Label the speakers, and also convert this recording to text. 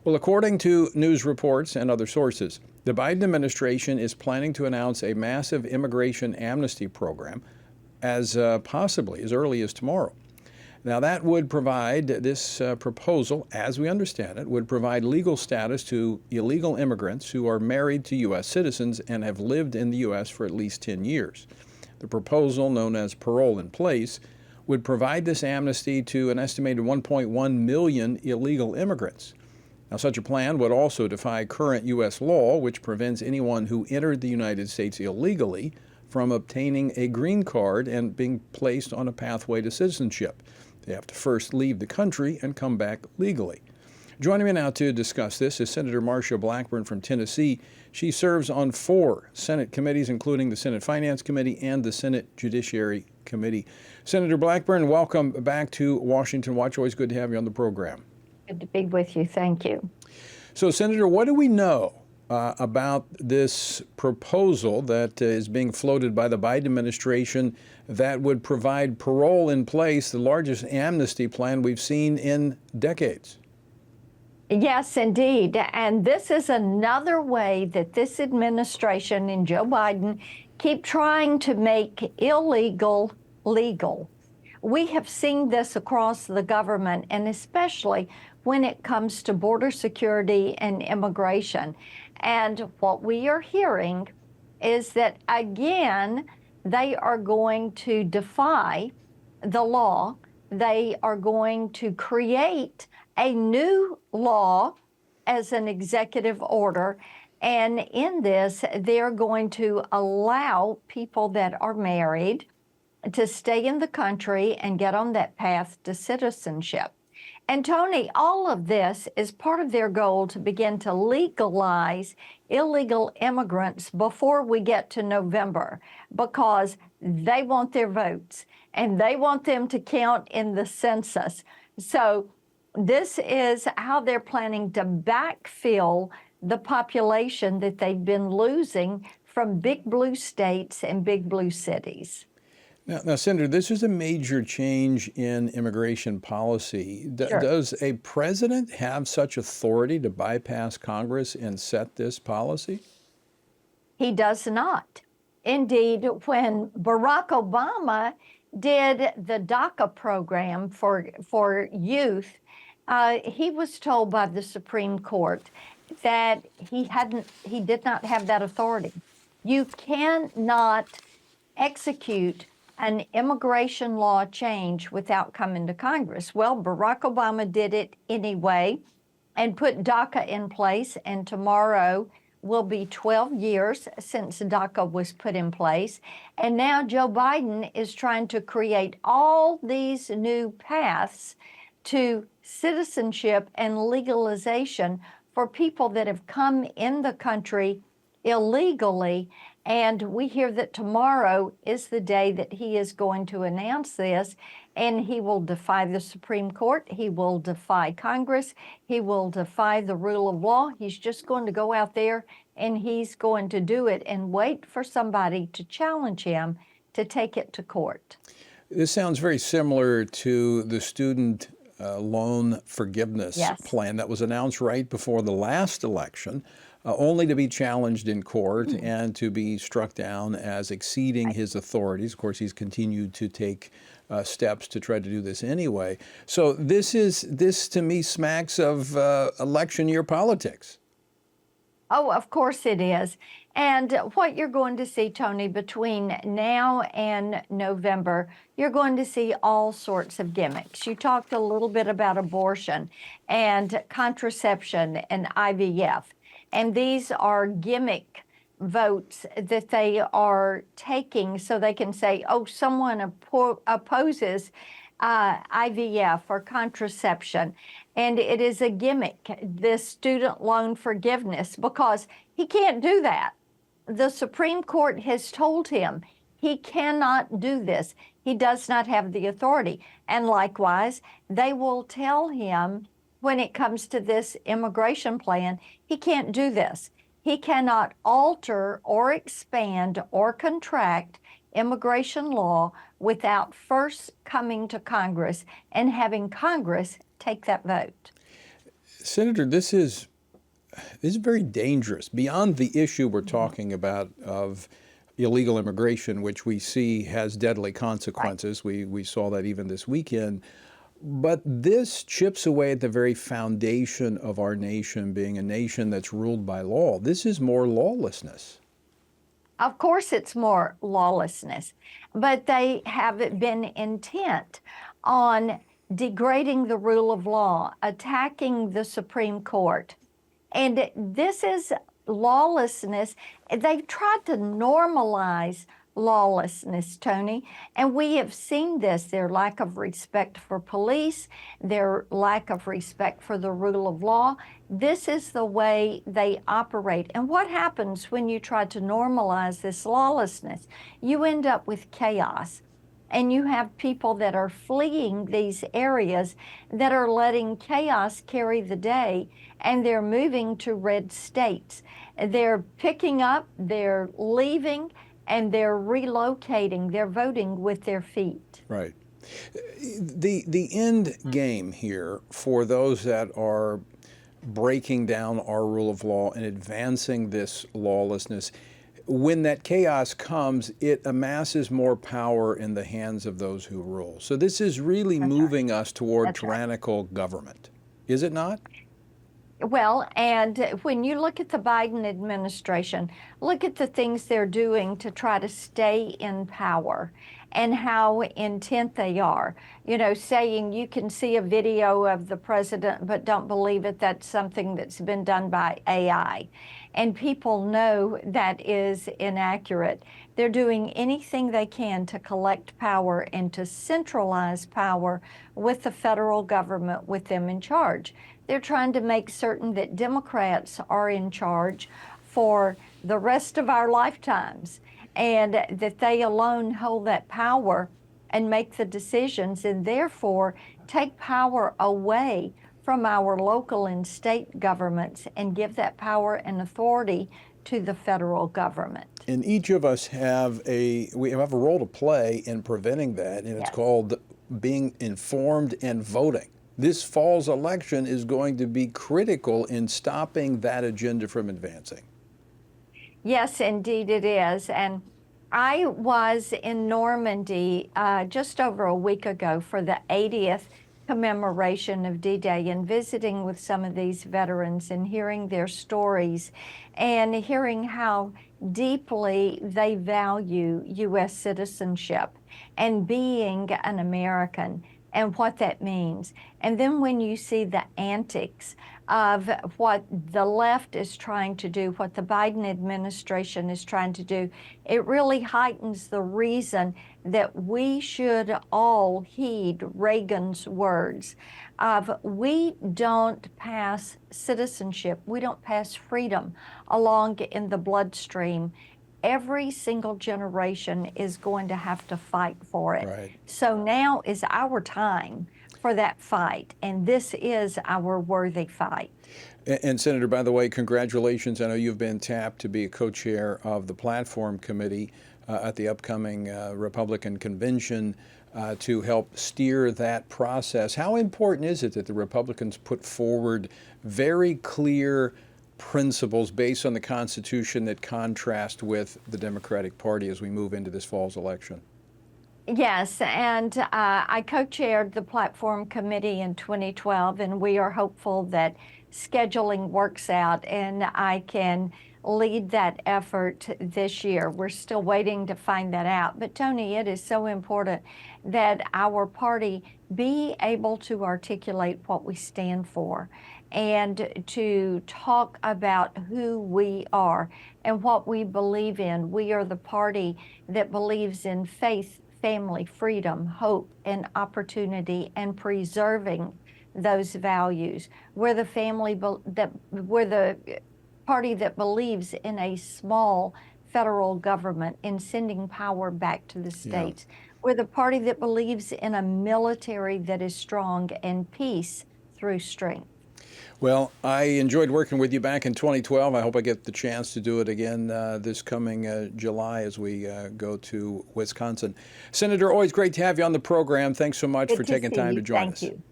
Speaker 1: Well, according to news reports and other sources, the Biden administration is planning to announce a massive immigration amnesty program as possibly as early as tomorrow. Now, that would provide, this proposal, as we understand it, would provide legal status to illegal immigrants who are married to U.S. citizens and have lived in the U.S. for at least 10 years. The proposal, known as parole in place, would provide this amnesty to an estimated 1.1 million illegal immigrants. Now, such a plan would also defy current U.S. law, which prevents anyone who entered the United States illegally from obtaining a green card and being placed on a pathway to citizenship. They have to first leave the country and come back legally. Joining me now to discuss this is Senator Marsha Blackburn from Tennessee. She serves on 4 Senate committees, including the Senate Finance Committee and the Senate Judiciary Committee. Senator Blackburn, welcome back to Washington Watch. Always good to have you on the program.
Speaker 2: Good to be with you. Thank you.
Speaker 1: So, Senator, what do we know about this proposal that is being floated by the Biden administration that would provide parole in place, the largest amnesty plan we've seen in decades?
Speaker 2: Yes, indeed. And this is another way that this administration and Joe Biden keep trying to make illegal legal. We have seen this across the government, and especially when it comes to border security and immigration. And what we are hearing is that, again, they are going to defy the law. They are going to create a new law as an executive order. And in this, they're going to allow people that are married to stay in the country and get on that path to citizenship. And Tony, all of this is part of their goal to begin to legalize illegal immigrants before we get to November, because they want their votes and they want them to count in the census. So this is how they're planning to backfill the population that they've been losing from big blue states and big blue cities.
Speaker 1: Now, Senator, this is a major change in immigration policy.
Speaker 2: Sure.
Speaker 1: Does a president have such authority to bypass Congress and set this policy?
Speaker 2: He does not. Indeed, when Barack Obama did the DACA program for youth, he was told by the Supreme Court that he did not have that authority. You cannot execute an immigration law change without coming to Congress. Well, Barack Obama did it anyway and put DACA in place, and tomorrow will be 12 years since DACA was put in place. And now Joe Biden is trying to create all these new paths to citizenship and legalization for people that have come in the country illegally. And we hear that tomorrow is the day that he is going to announce this, and he will defy the Supreme Court. He will defy Congress. He will defy the rule of law. He's just going to go out there and he's going to do it and wait for somebody to challenge him to take it to court.
Speaker 1: This sounds very similar to the student loan forgiveness plan that was announced right before the last election, only to be challenged in court and to be struck down as exceeding his authorities. Of course, he's continued to take steps to try to do this anyway. So this to me smacks of election year politics.
Speaker 2: Oh, of course it is. And what you're going to see, Tony, between now and November, you're going to see all sorts of gimmicks. You talked a little bit about abortion and contraception and IVF. And these are gimmick votes that they are taking so they can say, oh, someone opposes IVF or contraception. And it is a gimmick, this student loan forgiveness, because he can't do that. The Supreme Court has told him he cannot do this. He does not have the authority. And likewise, they will tell him when it comes to this immigration plan, he can't do this. He cannot alter or expand or contract immigration law without first coming to Congress and having Congress take that vote.
Speaker 1: Senator, this is very dangerous. Beyond the issue we're talking about of illegal immigration, which we see has deadly consequences.
Speaker 2: Right.
Speaker 1: We saw that even this weekend. But this chips away at the very foundation of our nation being a nation that's ruled by law. This is more lawlessness.
Speaker 2: Of course, it's more lawlessness, but they have been intent on degrading the rule of law, attacking the Supreme Court. And this is lawlessness. They've tried to normalize lawlessness, Tony, and we have seen this, their lack of respect for police, their lack of respect for the rule of law. This is the way they operate. And what happens when you try to normalize this lawlessness? You end up with chaos. And you have people that are fleeing these areas that are letting chaos carry the day, and they're moving to red states. They're picking up, they're leaving, and they're relocating. They're voting with their feet.
Speaker 1: Right. The end game here for those that are breaking down our rule of law and advancing this lawlessness, when that chaos comes, it amasses more power in the hands of those who rule. So this is really moving us toward tyrannical government, is it not?
Speaker 2: Well, and when you look at the Biden administration, look at the things they're doing to try to stay in power and how intent they are. You know, saying you can see a video of the president, but don't believe it. That's something that's been done by AI. And people know that is inaccurate. They're doing anything they can to collect power and to centralize power with the federal government, with them in charge. They're trying to make certain that Democrats are in charge for the rest of our lifetimes, and that they alone hold that power and make the decisions, and therefore take power away from our local and state governments and give that power and authority to the federal government.
Speaker 1: And each of us we have a role to play in preventing that, and it's called being informed and voting. This fall's election is going to be critical in stopping that agenda from advancing.
Speaker 2: Yes, indeed it is. And I was in Normandy just over a week ago for the 80th commemoration of D-Day, and visiting with some of these veterans and hearing their stories and hearing how deeply they value U.S. citizenship and being an American and what that means. And then when you see the antics of what the left is trying to do, what the Biden administration is trying to do, it really heightens the reason that we should all heed Reagan's words of, we don't pass citizenship, we don't pass freedom along in the bloodstream. Every single generation is going to have to fight for it.
Speaker 1: Right.
Speaker 2: So now is our time for that fight, and this is our worthy fight.
Speaker 1: And Senator, by the way, congratulations. I know you've been tapped to be a co-chair of the Platform Committee at the upcoming Republican convention to help steer that process. How important is it that the Republicans put forward very clear principles based on the Constitution that contrast with the Democratic Party as we move into this fall's election?
Speaker 2: Yes, and I co-chaired the Platform Committee in 2012, and we are hopeful that scheduling works out and I can lead that effort this year. We're still waiting to find that out. But Tony, it is so important that our party be able to articulate what we stand for and to talk about who we are and what we believe in. We are the party that believes in faith, family, freedom, hope, and opportunity, and preserving those values. We're the we're the party that believes in a small federal government, in sending power back to the states. Yeah. We're the party that believes in a military that is strong and peace through strength.
Speaker 1: Well, I enjoyed working with you back in 2012. I hope I get the chance to do it again this coming July as we go to Wisconsin. Senator, always great to have you on the program. Thanks so much for taking time to join us.
Speaker 2: Thank you.